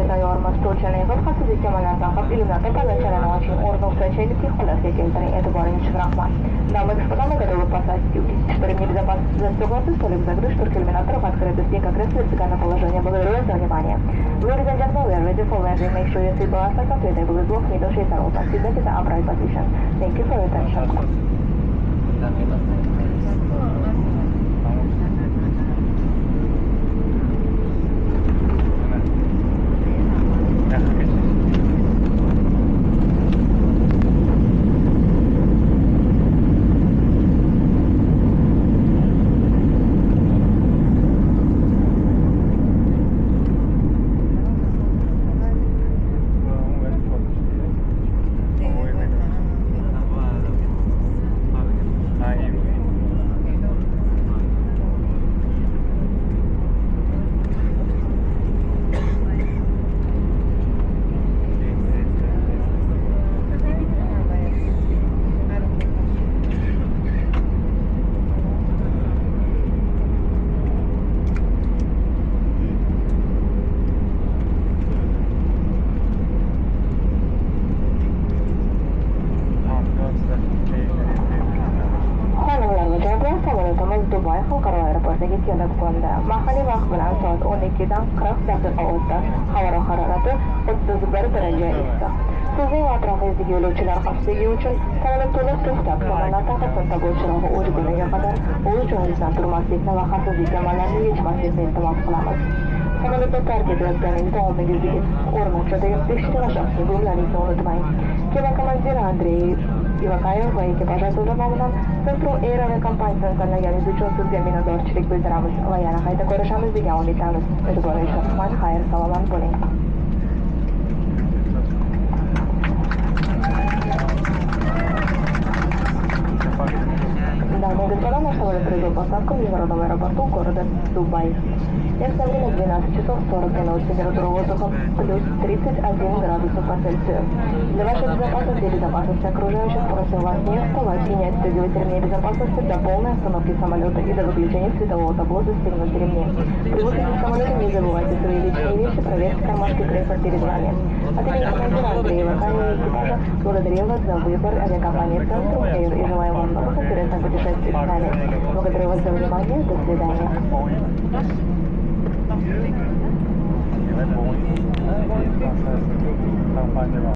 tashlashga tayyormiz. To'lchani yig'ib, xavfsizlik kamarlarini taqib, illyuminator pallachalarini oching. O'rni o'xshashaylikki xulosaga keltiring. E'tiboringiz uchun rahmat. Дамы и господа, мы готовы посадить утечки ремни безопасности застегнуты, столик закрыт, штурки иллюминаторов открыты, стенка кресла вертикальное положение. Благодарю вас за внимание. Ladies and gentlemen, we are ready for landing. Make sure your seatbelts are complete. I will block middle seats are open. Seat belts are upright position. Thank you for your attention. Dubay xalqaro aeroportiga kelib qo'ndi. Mahalliy vaqt bilan soat 12dan 40 daqiqa o'tdi. Havo harorati 31 daraja issiq. Sizning va atrofingizdagi yo'lovchilar xavfsizligi uchun samolyot to'liq to'xtab, tomonlar taqasini tag'u chirog'i o'chguniga qadar o'z joyingizdan turmaslikni va xavfsizlik kamarlarini yechmaslikni iltimos qilamiz. Samolyotni tark etayotganingiz davomidagi o'rmonchadagi tekshirish yo'llaringizni unutmang. Kema komandiri Andrey Ivakayev va ekipaj a'zolari nomidan Central Air aviakompaniyasini tanlaganingiz uchun sizga minnatdorchilik bildiramiz va yana qayta ko'rishamiz degan umiddamiz. E'tiboringiz uchun rahmat, xayr, salomat bo'ling. Дамы и господа, наш самолет произвел посадку в международном аэропорту города Дубай. Место время 12 часов 40 минут, температура воздуха плюс 31 градусов по Цельсию. Для вашей безопасности и безопасности окружающих просим вас не вставать и не отстегивать ремни безопасности до полной остановки самолета и до выключения светового табло застегнуть ремни. При выходе из самолета не забывайте свои личные вещи, проверьте кармашки кресла перед вами. От имени командира Андрея Ивакаева и экипажа благодарю вас за выбор авиакомпании Central Air и желаю вам новых интересных путешествий с нами. Благодарю вас за внимание. До свидания. Компания